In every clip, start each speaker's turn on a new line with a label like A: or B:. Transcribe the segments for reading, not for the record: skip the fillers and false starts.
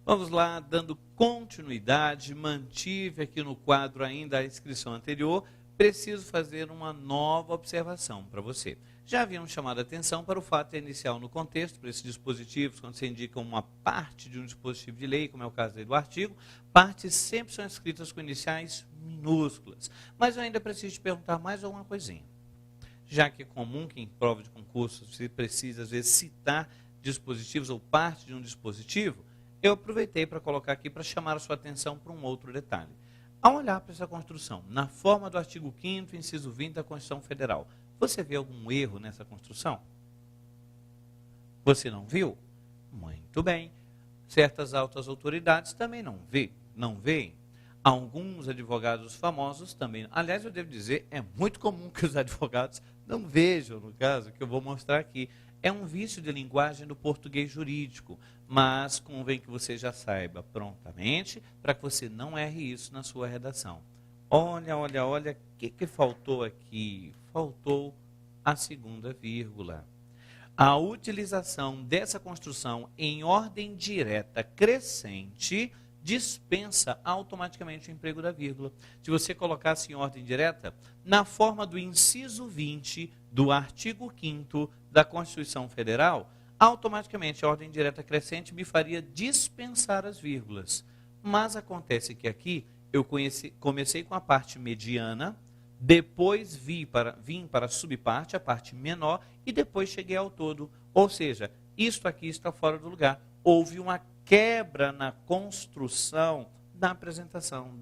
A: Vamos lá, dando continuidade, mantive aqui no quadro ainda a inscrição anterior, preciso fazer uma nova observação para você. Já havíamos chamado a atenção para o fato inicial no contexto, para esses dispositivos, quando você indica uma parte de um dispositivo de lei, como é o caso aí do artigo, partes sempre são escritas com iniciais minúsculas. Mas eu ainda preciso te perguntar mais alguma coisinha. Já que é comum que em prova de concurso você precisa, às vezes, citar dispositivos ou parte de um dispositivo, eu aproveitei para colocar aqui para chamar a sua atenção para um outro detalhe. Ao olhar para essa construção, na forma do artigo 5º, inciso 20 da Constituição Federal, você vê algum erro nessa construção? Você não viu? Muito bem. Certas altas autoridades também não veem. Alguns advogados famosos também. Aliás, eu devo dizer, é muito comum que os advogados não vejam, no caso, que eu vou mostrar aqui. É um vício de linguagem do português jurídico, mas convém que você já saiba prontamente para que você não erre isso na sua redação. Olha, o que faltou aqui? Faltou a segunda vírgula. A utilização dessa construção em ordem direta crescente dispensa automaticamente o emprego da vírgula. Se você colocasse em ordem direta, na forma do inciso 20 do artigo 5º da Constituição Federal, automaticamente a ordem direta crescente me faria dispensar as vírgulas. Mas acontece que aqui eu comecei com a parte mediana, depois vim para a subparte, a parte menor, e depois cheguei ao todo. Ou seja, isto aqui está fora do lugar. Houve uma quebra na construção da apresentação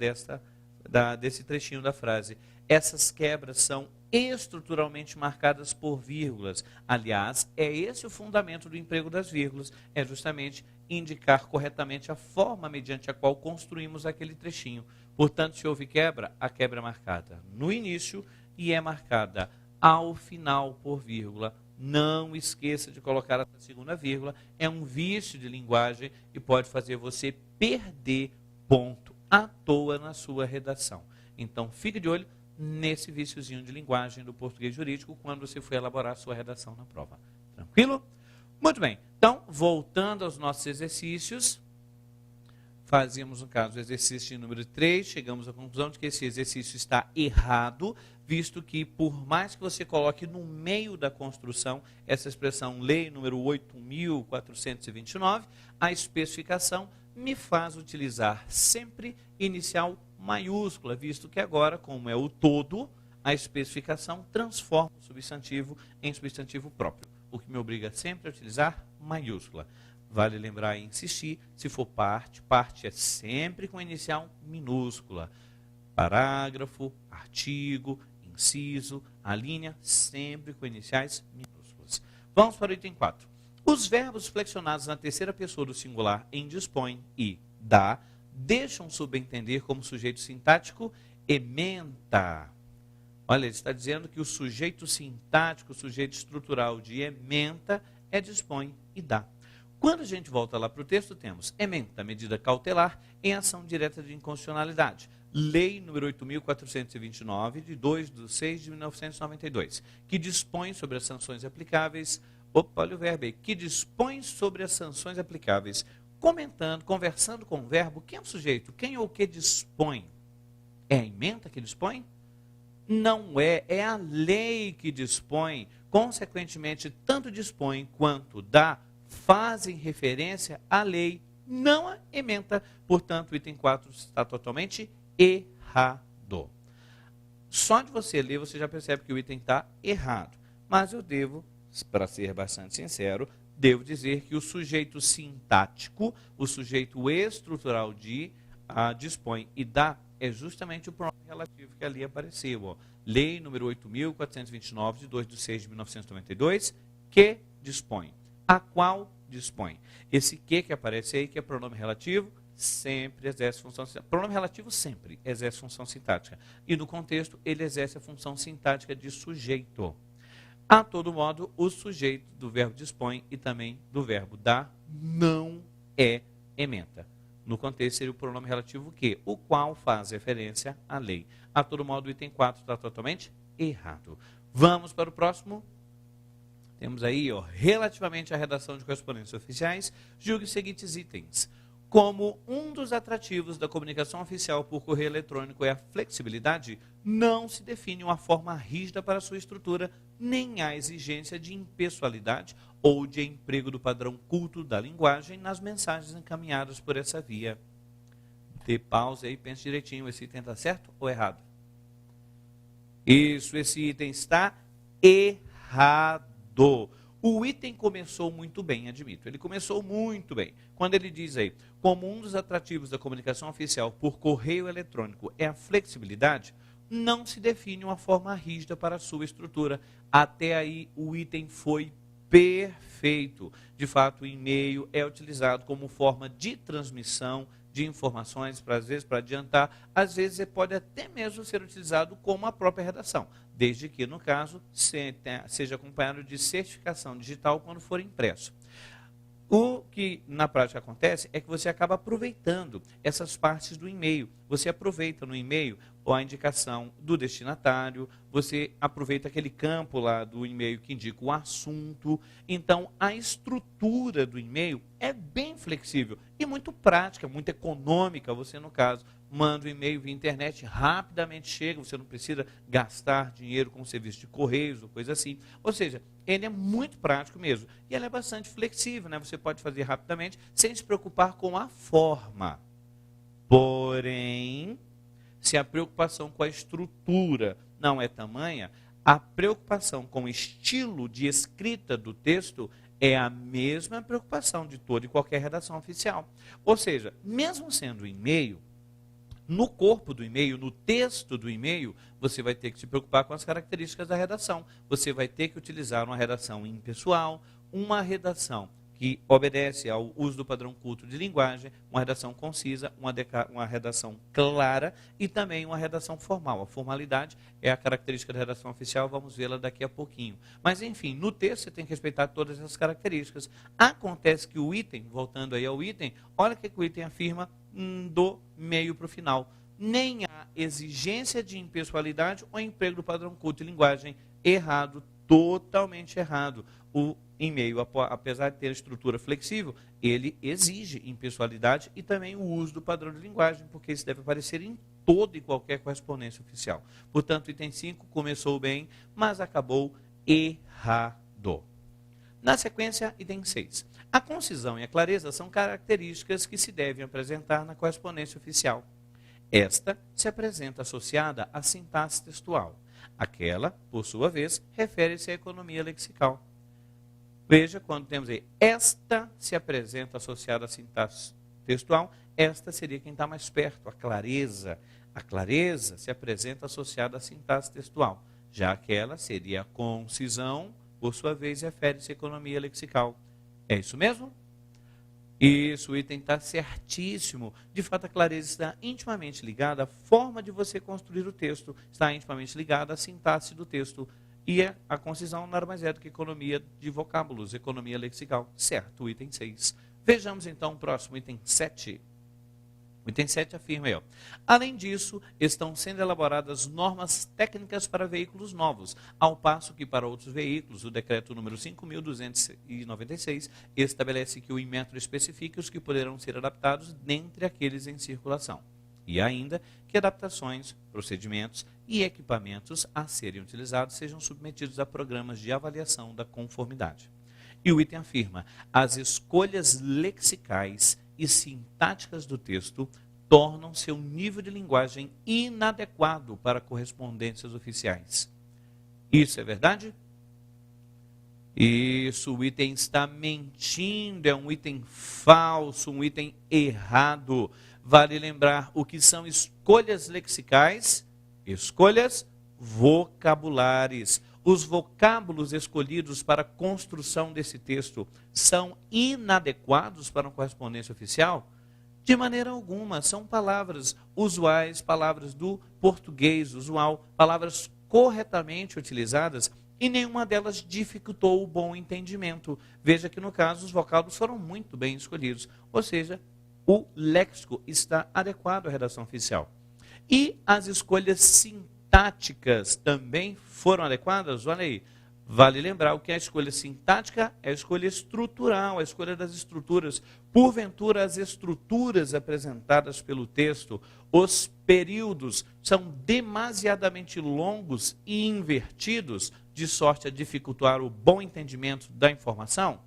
A: desse trechinho da frase. Essas quebras são estruturalmente marcadas por vírgulas. Aliás, é esse o fundamento do emprego das vírgulas, é justamente indicar corretamente a forma mediante a qual construímos aquele trechinho. Portanto, se houve quebra, a quebra é marcada no início e é marcada ao final por vírgula. Não esqueça de colocar a segunda vírgula, é um vício de linguagem e pode fazer você perder ponto à toa na sua redação. Então, fique de olho nesse viciozinho de linguagem do português jurídico quando você for elaborar a sua redação na prova. Tranquilo? Muito bem. Então, voltando aos nossos exercícios, fazíamos, no caso, o exercício número 3, chegamos à conclusão de que esse exercício está errado, visto que, por mais que você coloque no meio da construção essa expressão lei número 8.429, a especificação me faz utilizar sempre inicial maiúscula, visto que agora, como é o todo, a especificação transforma o substantivo em substantivo próprio, o que me obriga sempre a utilizar maiúscula. Vale lembrar e insistir, se for parte é sempre com inicial minúscula. Parágrafo, artigo, inciso, a linha, sempre com iniciais minúsculas. Vamos para o item 4. Os verbos flexionados na terceira pessoa do singular em dispõe e dá deixam subentender como sujeito sintático ementa. Olha, ele está dizendo que o sujeito sintático, o sujeito estrutural de ementa é dispõe e dá. Quando a gente volta lá para o texto, temos ementa, medida cautelar, em ação direta de inconstitucionalidade. Lei número 8.429, de 2/6/1992, que dispõe sobre as sanções aplicáveis. Opa, olha o verbo aí. Que dispõe sobre as sanções aplicáveis. Conversando com o verbo, quem é o sujeito? Quem ou o que dispõe? É a ementa que dispõe? Não é, é a lei que dispõe. Consequentemente, tanto dispõe quanto dá fazem referência à lei, não à ementa. Portanto, o item 4 está totalmente errado. Só de você ler, você já percebe que o item está errado. Mas eu devo, para ser bastante sincero, devo dizer que o sujeito sintático, o sujeito estrutural de dispõe e dá, é justamente o pronome relativo que ali apareceu. Ó. Lei número 8.429, de 2/6/1992, que dispõe. A qual dispõe. Esse que aparece aí, que é pronome relativo, sempre exerce função sintática. Pronome relativo sempre exerce função sintática. E no contexto, ele exerce a função sintática de sujeito. A todo modo, o sujeito do verbo dispõe e também do verbo dá não é ementa. No contexto, seria o pronome relativo que, o qual faz referência à lei. A todo modo, o item 4 está totalmente errado. Vamos para o próximo. Temos aí, ó, relativamente à redação de correspondências oficiais, julgue os seguintes itens. Como um dos atrativos da comunicação oficial por correio eletrônico é a flexibilidade, não se define uma forma rígida para sua estrutura, nem há exigência de impessoalidade ou de emprego do padrão culto da linguagem nas mensagens encaminhadas por essa via. Dê pausa aí e pense direitinho, esse item está certo ou errado? Isso, esse item está errado. O item começou muito bem, admito. Ele começou muito bem. Quando ele diz aí, como um dos atrativos da comunicação oficial por correio eletrônico é a flexibilidade, não se define uma forma rígida para a sua estrutura. Até aí o item foi perfeito. De fato, o e-mail é utilizado como forma de transmissão de informações, às vezes para adiantar, às vezes pode até mesmo ser utilizado como a própria redação, desde que, no caso, seja acompanhado de certificação digital quando for impresso. O que na prática acontece é que você acaba aproveitando essas partes do e-mail. Você aproveita no e-mail a indicação do destinatário, você aproveita aquele campo lá do e-mail que indica o assunto. Então, a estrutura do e-mail é bem flexível e muito prática, muito econômica. Você, no caso, manda o e-mail via internet, rapidamente chega, você não precisa gastar dinheiro com serviço de correios ou coisa assim. Ou seja, ele é muito prático mesmo. E ele é bastante flexível, né? Você pode fazer rapidamente, sem se preocupar com a forma. Porém, se a preocupação com a estrutura não é tamanha, a preocupação com o estilo de escrita do texto é a mesma preocupação de toda e qualquer redação oficial. Ou seja, mesmo sendo e-mail, no corpo do e-mail, no texto do e-mail, você vai ter que se preocupar com as características da redação. Você vai ter que utilizar uma redação impessoal, uma redação que obedece ao uso do padrão culto de linguagem, uma redação concisa, uma redação clara e também uma redação formal. A formalidade é a característica da redação oficial, vamos vê-la daqui a pouquinho. Mas, enfim, no texto você tem que respeitar todas essas características. Acontece que o item, voltando aí ao item, olha o que o item afirma do meio para o final. Nem há exigência de impessoalidade ou emprego do padrão culto de linguagem. Errado, totalmente errado. O e-mail, apesar de ter estrutura flexível, ele exige impessoalidade e também o uso do padrão de linguagem, porque isso deve aparecer em toda e qualquer correspondência oficial. Portanto, o item 5 começou bem, mas acabou errado. Na sequência, item 6. A concisão e a clareza são características que se devem apresentar na correspondência oficial. Esta se apresenta associada à sintaxe textual. Aquela, por sua vez, refere-se à economia lexical. Veja, quando temos aí, esta se apresenta associada à sintaxe textual, esta seria quem está mais perto, a clareza. A clareza se apresenta associada à sintaxe textual. Já aquela seria a concisão, por sua vez, refere-se à economia lexical. É isso mesmo? Isso, o item está certíssimo. De fato, a clareza está intimamente ligada à forma de você construir o texto, está intimamente ligada à sintaxe do texto. E a concisão nada mais é do que economia de vocábulos, economia lexical. Certo, o item 6. Vejamos então o próximo, item 7. O item 7 afirma aí, ó. Além disso, estão sendo elaboradas normas técnicas para veículos novos, ao passo que para outros veículos, o decreto número 5.296 estabelece que o Inmetro especifique os que poderão ser adaptados dentre aqueles em circulação. E ainda que adaptações, procedimentos e equipamentos a serem utilizados sejam submetidos a programas de avaliação da conformidade. E o item afirma, as escolhas lexicais e sintáticas do texto tornam seu nível de linguagem inadequado para correspondências oficiais. Isso é verdade? Isso, o item está mentindo, é um item falso, um item errado. Vale lembrar o que são escolhas lexicais, escolhas vocabulares. Os vocábulos escolhidos para a construção desse texto são inadequados para uma correspondência oficial? De maneira alguma, são palavras usuais, palavras do português usual, palavras corretamente utilizadas e nenhuma delas dificultou o bom entendimento. Veja que no caso os vocábulos foram muito bem escolhidos, ou seja, o léxico está adequado à redação oficial. E as escolhas sintáticas também foram adequadas? Olha aí, Vale lembrar o que é a escolha sintática, é a escolha estrutural, a escolha das estruturas. Porventura, as estruturas apresentadas pelo texto, os períodos são demasiadamente longos e invertidos, de sorte a dificultar o bom entendimento da informação?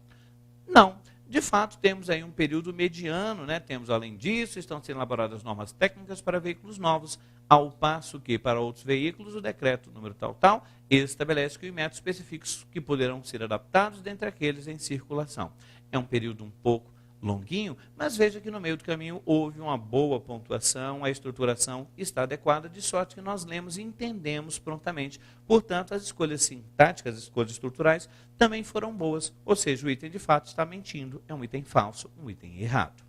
A: Não. De fato, temos aí um período mediano, né? Temos, além disso, estão sendo elaboradas normas técnicas para veículos novos, ao passo que, para outros veículos, o decreto número tal, estabelece que os métodos específicos que poderão ser adaptados dentre aqueles em circulação. É um período um pouco longuinho, mas veja que no meio do caminho houve uma boa pontuação, a estruturação está adequada, de sorte que nós lemos e entendemos prontamente. Portanto, as escolhas sintáticas, as escolhas estruturais, também foram boas, ou seja, o item de fato está mentindo, é um item falso, um item errado.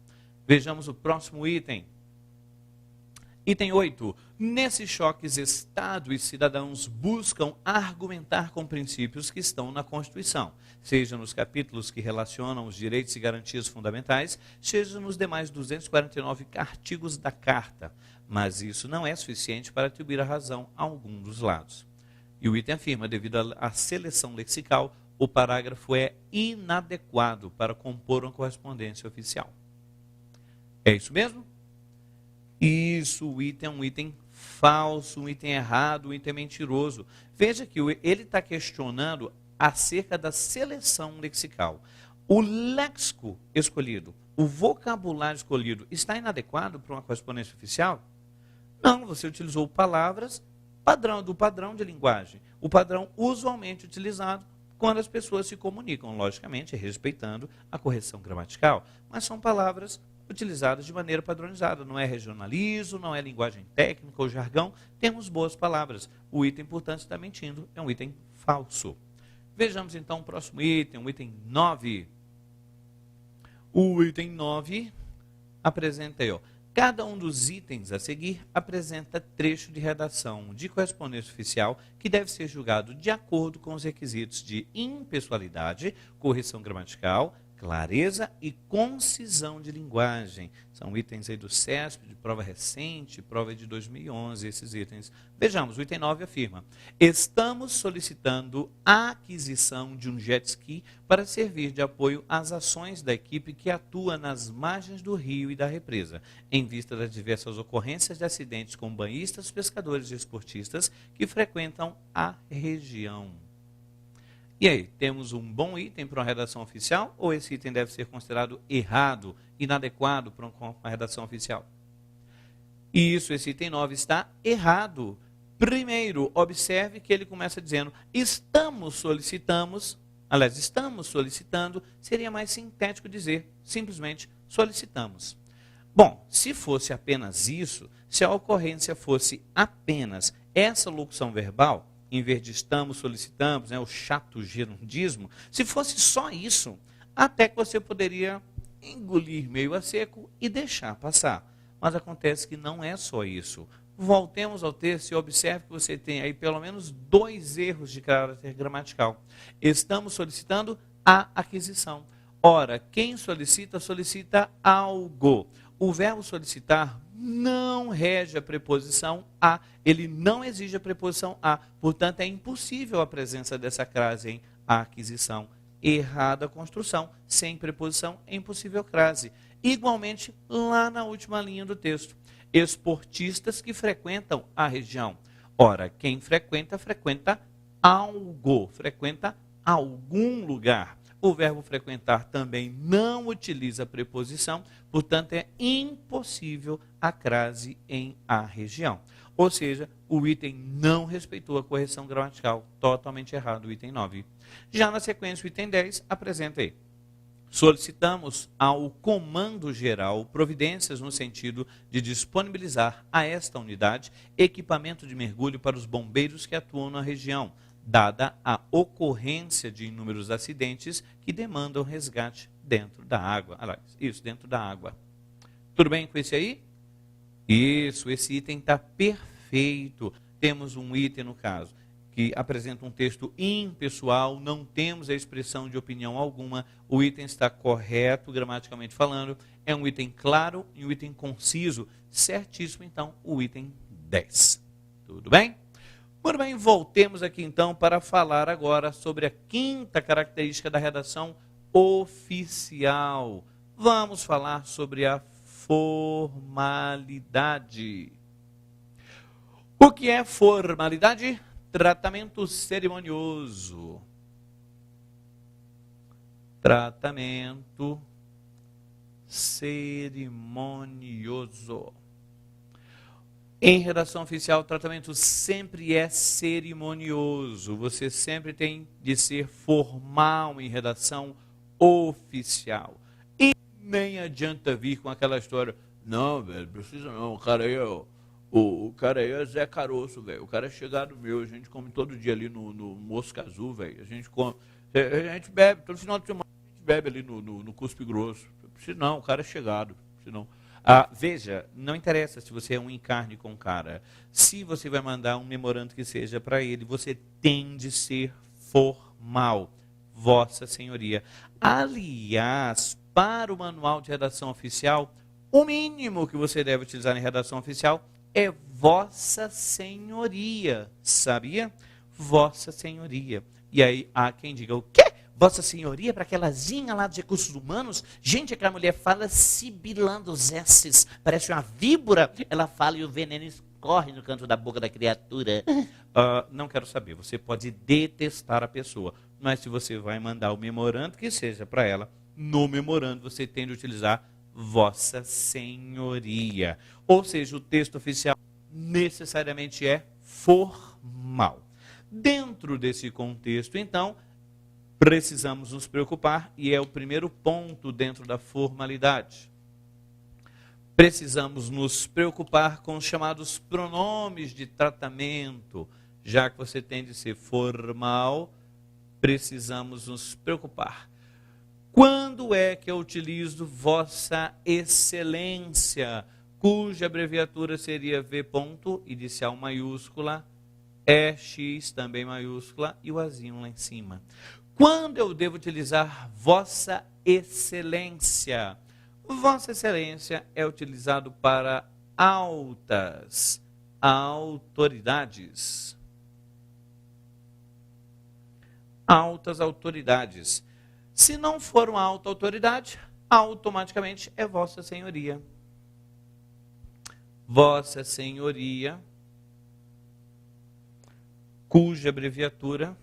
A: Vejamos o próximo item. Item 8. Nesses choques, Estado e cidadãos buscam argumentar com princípios que estão na Constituição, seja nos capítulos que relacionam os direitos e garantias fundamentais, seja nos demais 249 artigos da Carta. Mas isso não é suficiente para atribuir a razão a algum dos lados. E o item afirma, devido à seleção lexical, o parágrafo é inadequado para compor uma correspondência oficial. É isso mesmo? Isso, o item é um item falso, um item errado, um item mentiroso. Veja que ele está questionando acerca da seleção lexical. O léxico escolhido, o vocabulário escolhido, está inadequado para uma correspondência oficial? Não, você utilizou palavras do padrão de linguagem. O padrão usualmente utilizado quando as pessoas se comunicam, logicamente, respeitando a correção gramatical. Mas são palavras utilizadas de maneira padronizada, não é regionalismo, não é linguagem técnica ou jargão, temos boas palavras. O item, portanto, está mentindo, é um item falso. Vejamos então o próximo item, o item 9. O item 9 apresenta aí, cada um dos itens a seguir apresenta trecho de redação de correspondência oficial que deve ser julgado de acordo com os requisitos de impessoalidade, correção gramatical, clareza e concisão de linguagem. São itens aí do CESP, de prova recente, prova de 2011, esses itens. Vejamos, o item 9 afirma: estamos solicitando a aquisição de um jet ski para servir de apoio às ações da equipe que atua nas margens do rio e da represa, em vista das diversas ocorrências de acidentes com banhistas, pescadores e esportistas que frequentam a região. E aí, temos um bom item para uma redação oficial ou esse item deve ser considerado errado, inadequado para uma redação oficial? Isso, esse item 9 está errado. Primeiro, observe que ele começa dizendo, estamos solicitando, seria mais sintético dizer, simplesmente solicitamos. Bom, se fosse apenas isso, se a ocorrência fosse apenas essa locução verbal, em vez de estamos, solicitamos, o chato gerundismo, se fosse só isso, até que você poderia engolir meio a seco e deixar passar. Mas acontece que não é só isso. Voltemos ao texto e observe que você tem aí pelo menos 2 erros de caráter gramatical. Estamos solicitando a aquisição. Ora, quem solicita, solicita algo. O verbo solicitar não rege a preposição a, ele não exige a preposição a, portanto é impossível a presença dessa crase em a aquisição. Errada a construção, sem preposição é impossível crase. Igualmente, lá na última linha do texto, esportistas que frequentam a região. Ora, quem frequenta, frequenta algo, frequenta algum lugar. O verbo frequentar também não utiliza preposição, portanto é impossível a crase em a região. Ou seja, o item não respeitou a correção gramatical, totalmente errado o item 9. Já na sequência, o item 10 apresenta aí. Solicitamos ao Comando Geral providências no sentido de disponibilizar a esta unidade equipamento de mergulho para os bombeiros que atuam na região, dada a ocorrência de inúmeros acidentes que demandam resgate dentro da água. Isso, dentro da água. Tudo bem com esse aí? Isso, esse item está perfeito. Temos um item, no caso, que apresenta um texto impessoal, não temos a expressão de opinião alguma, o item está correto, gramaticalmente falando, é um item claro e um item conciso, certíssimo, então, o item 10. Tudo bem? Muito bem, voltemos aqui então para falar agora sobre a quinta característica da redação oficial. Vamos falar sobre a formalidade. O que é formalidade? Tratamento cerimonioso. Tratamento cerimonioso. Em redação oficial, o tratamento sempre é cerimonioso. Você sempre tem de ser formal em redação oficial. E nem adianta vir com aquela história, não, velho, precisa não, o cara aí é Zé Caroço, velho. O cara é chegado meu, a gente come todo dia ali no Mosca Azul, velho. A gente bebe, todo final de semana a gente bebe ali no Cuspe Grosso. Precisa não, o cara é chegado, precisa não. Veja, não interessa se você é um encarne com o cara. Se você vai mandar um memorando que seja para ele, você tem de ser formal, Vossa Senhoria. Aliás, para o manual de redação oficial, o mínimo que você deve utilizar em redação oficial é Vossa Senhoria. Sabia? Vossa Senhoria. E aí há quem diga, o quê? Vossa Senhoria, para aquelazinha lá dos recursos humanos, gente, aquela mulher fala sibilando os S's, parece uma víbora, ela fala e o veneno escorre no canto da boca da criatura. Não quero saber, você pode detestar a pessoa, mas se você vai mandar o memorando que seja para ela, no memorando você tem de utilizar Vossa Senhoria. Ou seja, o texto oficial necessariamente é formal. Dentro desse contexto, então, precisamos nos preocupar, e é o primeiro ponto dentro da formalidade. Precisamos nos preocupar com os chamados pronomes de tratamento. Já que você tem de ser formal, precisamos nos preocupar. Quando é que eu utilizo Vossa Excelência, cuja abreviatura seria V ponto, inicial maiúscula, EX também maiúscula e o azinho lá em cima? Quando eu devo utilizar Vossa Excelência? Vossa Excelência é utilizado para altas autoridades. Altas autoridades. Se não for uma alta autoridade, automaticamente é Vossa Senhoria. Vossa Senhoria, cuja abreviatura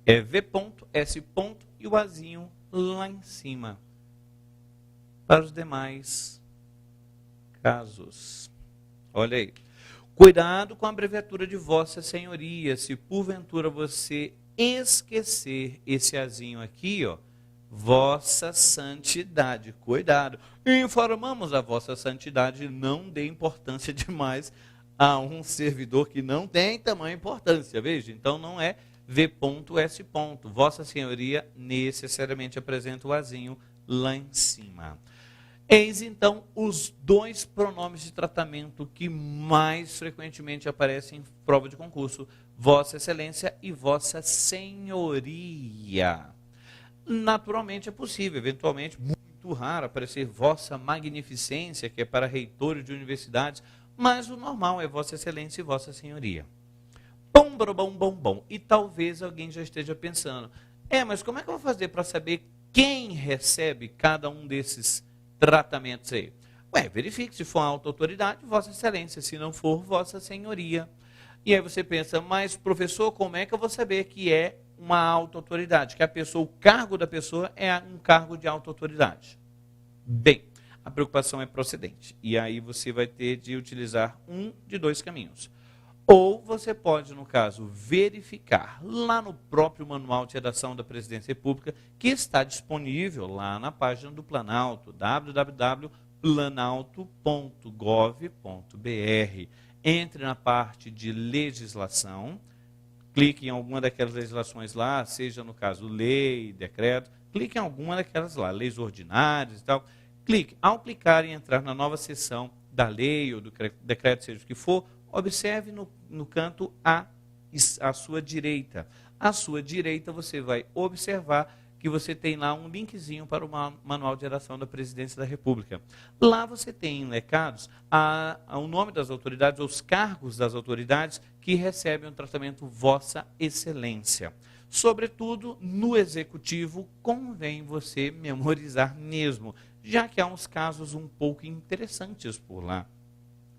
A: é V ponto, S ponto e o azinho lá em cima. Para os demais casos. Olha aí. Cuidado com a abreviatura de Vossa Senhoria. Se porventura você esquecer esse azinho aqui, ó, Vossa Santidade. Cuidado. Informamos a Vossa Santidade, não dê importância demais a um servidor que não tem tamanha importância. Veja, então não é V.S. Vossa Senhoria necessariamente apresenta o azinho lá em cima. Eis então os dois pronomes de tratamento que mais frequentemente aparecem em prova de concurso: Vossa Excelência e Vossa Senhoria. Naturalmente é possível, eventualmente, muito raro, aparecer Vossa Magnificência, que é para reitores de universidades, mas o normal é Vossa Excelência e Vossa Senhoria. Bom. E talvez alguém já esteja pensando, mas como é que eu vou fazer para saber quem recebe cada um desses tratamentos aí? Verifique se for uma alta autoridade, Vossa Excelência, se não for, Vossa Senhoria. E aí você pensa, mas professor, como é que eu vou saber que é uma alta autoridade? Que a pessoa, o cargo da pessoa é um cargo de alta autoridade. Bem, a preocupação é procedente. E aí você vai ter de utilizar um de dois caminhos. Ou você pode, no caso, verificar lá no próprio Manual de Redação da Presidência da República, que está disponível lá na página do Planalto, www.planalto.gov.br. Entre na parte de legislação, clique em alguma daquelas legislações lá, seja no caso lei, decreto, clique em alguma daquelas lá, leis ordinárias e tal. Clique. Ao clicar e entrar na nova seção da lei ou do decreto, seja o que for, observe no canto à sua direita. À sua direita você vai observar que você tem lá um linkzinho para o Manual de Geração da Presidência da República. Lá você tem enlecados o nome das autoridades, os cargos das autoridades que recebem o tratamento Vossa Excelência. Sobretudo, no Executivo, convém você memorizar mesmo, já que há uns casos um pouco interessantes por lá.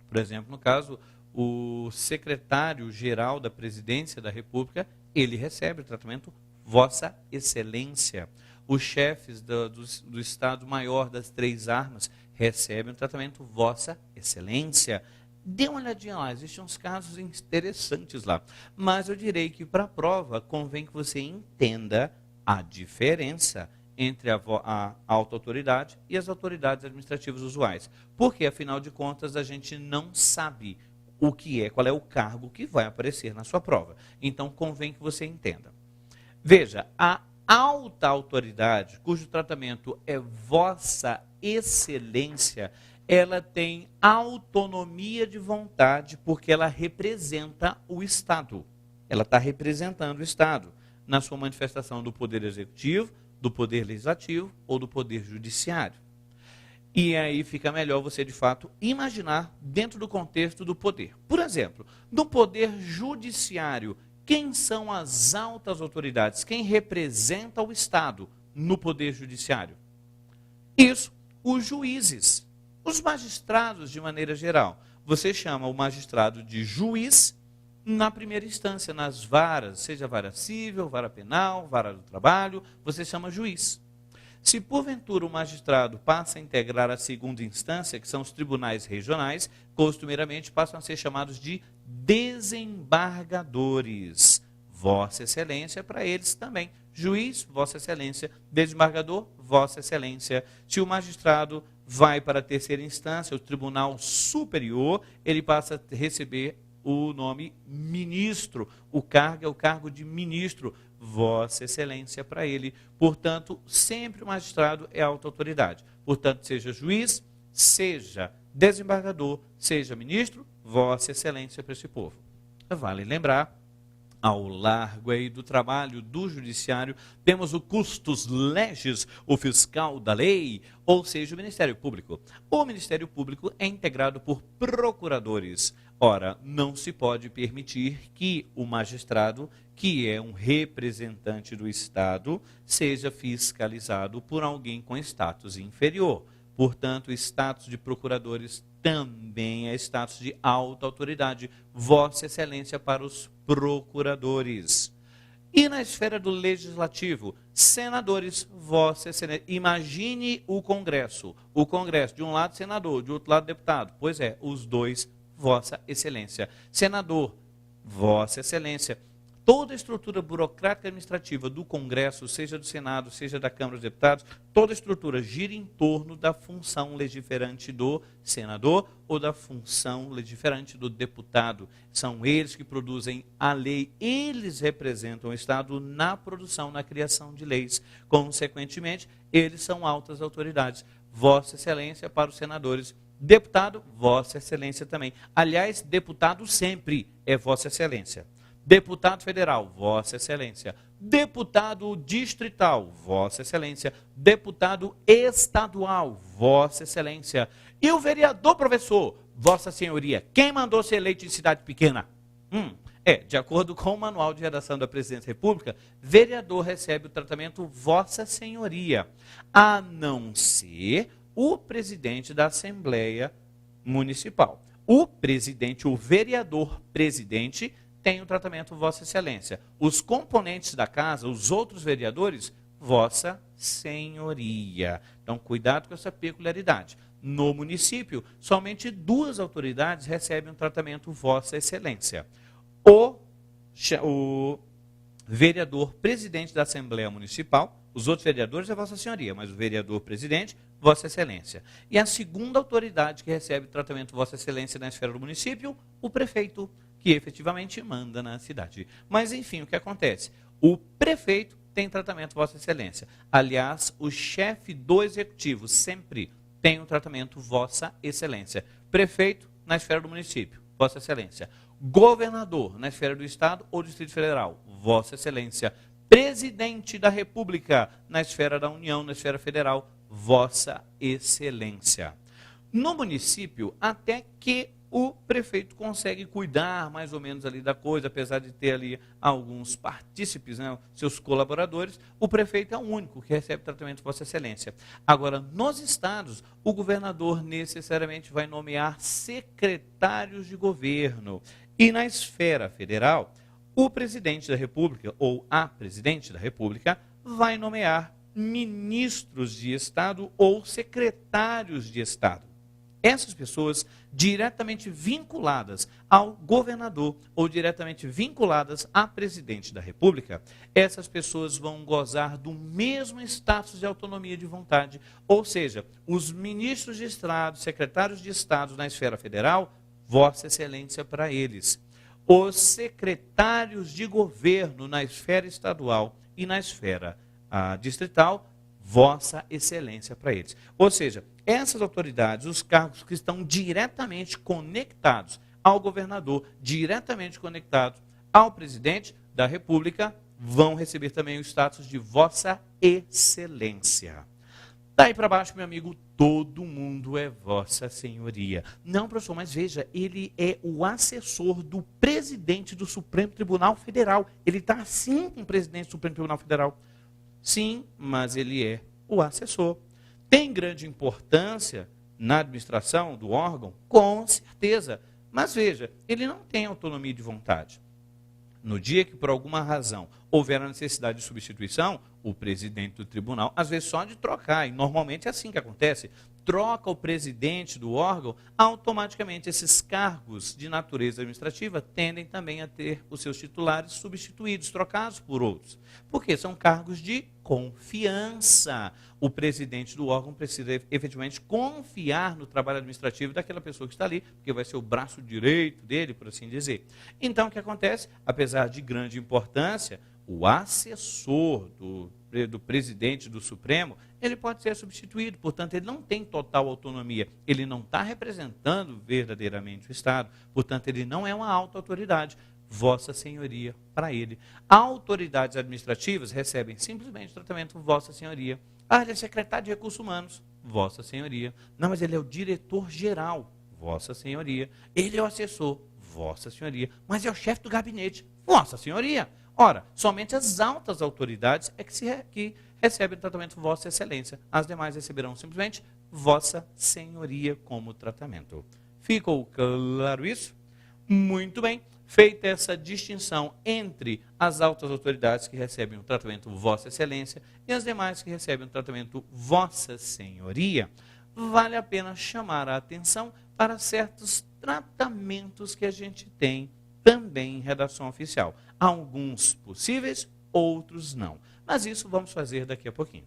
A: Por exemplo, no caso, o secretário-geral da Presidência da República, ele recebe o tratamento Vossa Excelência. Os chefes do Estado-Maior das Três Armas recebem o tratamento Vossa Excelência. Dê uma olhadinha lá, existem uns casos interessantes lá. Mas eu direi que, para a prova, convém que você entenda a diferença entre a alta autoridade e as autoridades administrativas usuais. Porque, afinal de contas, a gente não sabe qual é o cargo que vai aparecer na sua prova. Então, convém que você entenda. Veja, a alta autoridade, cujo tratamento é Vossa Excelência, ela tem autonomia de vontade porque ela representa o Estado. Ela está representando o Estado na sua manifestação do Poder Executivo, do Poder Legislativo ou do Poder Judiciário. E aí fica melhor você, de fato, imaginar dentro do contexto do poder. Por exemplo, no Poder Judiciário, quem são as altas autoridades? Quem representa o Estado no Poder Judiciário? Isso, os juízes. Os magistrados, de maneira geral. Você chama o magistrado de juiz na primeira instância, nas varas, seja vara civil, vara penal, vara do trabalho, você chama juiz. Se porventura o magistrado passa a integrar a segunda instância, que são os tribunais regionais, costumeiramente passam a ser chamados de desembargadores. Vossa Excelência para eles também. Juiz, Vossa Excelência. Desembargador, Vossa Excelência. Se o magistrado vai para a terceira instância, o Tribunal Superior, ele passa a receber o nome ministro. O cargo é o cargo de ministro. Vossa Excelência para ele. Portanto, sempre o magistrado é alta autoridade. Portanto, seja juiz, seja desembargador, seja ministro, Vossa Excelência para esse povo. Vale lembrar, ao largo aí do trabalho do judiciário, temos o custos legis, o fiscal da lei, ou seja, o Ministério Público. O Ministério Público é integrado por procuradores. Ora, não se pode permitir que o magistrado, que é um representante do Estado, seja fiscalizado por alguém com status inferior. Portanto, o status de procuradores também é status de alta autoridade. Vossa Excelência para os procuradores. E na esfera do legislativo, senadores, Vossa Excelência. Imagine o Congresso. O Congresso, de um lado senador, de outro lado deputado. Pois é, os dois, Vossa Excelência. Senador, Vossa Excelência. Toda a estrutura burocrática administrativa do Congresso, seja do Senado, seja da Câmara dos Deputados, toda a estrutura gira em torno da função legiferante do senador ou da função legiferante do deputado. São eles que produzem a lei, eles representam o Estado na produção, na criação de leis. Consequentemente, eles são altas autoridades. Vossa Excelência para os senadores. Deputado, Vossa Excelência também. Aliás, deputado sempre é Vossa Excelência. Deputado federal, Vossa Excelência. Deputado distrital, Vossa Excelência. Deputado estadual, Vossa Excelência. E o vereador professor, Vossa Senhoria. Quem mandou ser eleito em cidade pequena? De acordo com o Manual de Redação da Presidência da República, vereador recebe o tratamento Vossa Senhoria, a não ser o presidente da Assembleia Municipal. O presidente, o vereador presidente, tem o tratamento Vossa Excelência. Os componentes da casa, os outros vereadores, Vossa Senhoria. Então, cuidado com essa peculiaridade. No município, somente 2 autoridades recebem o tratamento Vossa Excelência. O vereador presidente da Assembleia Municipal, os outros vereadores é Vossa Senhoria, mas o vereador presidente, Vossa Excelência. E a segunda autoridade que recebe o tratamento Vossa Excelência na esfera do município, o prefeito, que efetivamente manda na cidade. Mas, enfim, o que acontece? O prefeito tem tratamento Vossa Excelência. Aliás, o chefe do executivo sempre tem o tratamento Vossa Excelência. Prefeito, na esfera do município, Vossa Excelência. Governador, na esfera do Estado ou Distrito Federal, Vossa Excelência. presidente da República, na esfera da União, na esfera federal, Vossa Excelência. No município, até que o prefeito consegue cuidar mais ou menos ali da coisa, apesar de ter ali alguns partícipes, né, seus colaboradores, o prefeito é o único que recebe tratamento de Vossa Excelência. Agora, nos estados, o governador necessariamente vai nomear secretários de governo. E na esfera federal, o presidente da República, ou a presidente da República, vai nomear ministros de Estado ou secretários de Estado. Essas pessoas diretamente vinculadas ao governador ou diretamente vinculadas à presidente da República, essas pessoas vão gozar do mesmo status de autonomia de vontade, ou seja, os ministros de Estado, secretários de Estado na esfera federal, Vossa Excelência para eles. Os secretários de governo na esfera estadual e na esfera distrital, Vossa Excelência para eles. Ou seja, essas autoridades, os cargos que estão diretamente conectados ao governador, diretamente conectados ao presidente da República, vão receber também o status de Vossa Excelência. Daí para baixo, meu amigo, todo mundo é Vossa Senhoria. Não, professor, mas veja, ele é o assessor do presidente do Supremo Tribunal Federal. Ele está assim com o presidente do Supremo Tribunal Federal. Sim, mas ele é o assessor. Tem grande importância na administração do órgão? Com certeza. Mas veja, ele não tem autonomia de vontade. No dia que, por alguma razão, houver a necessidade de substituição, o presidente do tribunal, às vezes só de trocar, e normalmente é assim que acontece, troca o presidente do órgão, automaticamente esses cargos de natureza administrativa tendem também a ter os seus titulares substituídos, trocados por outros. Porque são cargos de confiança. O presidente do órgão precisa efetivamente confiar no trabalho administrativo daquela pessoa que está ali, porque vai ser o braço direito dele, por assim dizer. Então, o que acontece? Apesar de grande importância, o assessor do presidente do Supremo, ele pode ser substituído, portanto, ele não tem total autonomia, ele não está representando verdadeiramente o Estado, portanto, ele não é uma alta autoridade. Vossa Senhoria para ele. Autoridades administrativas recebem simplesmente tratamento Vossa Senhoria. Ah, ele é secretário de Recursos Humanos, Vossa Senhoria. Não, mas ele é o diretor-geral, Vossa Senhoria. Ele é o assessor, Vossa Senhoria. Mas é o chefe do gabinete, Vossa Senhoria. Ora, somente as altas autoridades é que recebem tratamento Vossa Excelência. As demais receberão simplesmente Vossa Senhoria como tratamento. Ficou claro isso? Muito bem. Feita essa distinção entre as altas autoridades que recebem o tratamento Vossa Excelência e as demais que recebem o tratamento Vossa Senhoria, vale a pena chamar a atenção para certos tratamentos que a gente tem também em redação oficial. Alguns possíveis, outros não. Mas isso vamos fazer daqui a pouquinho.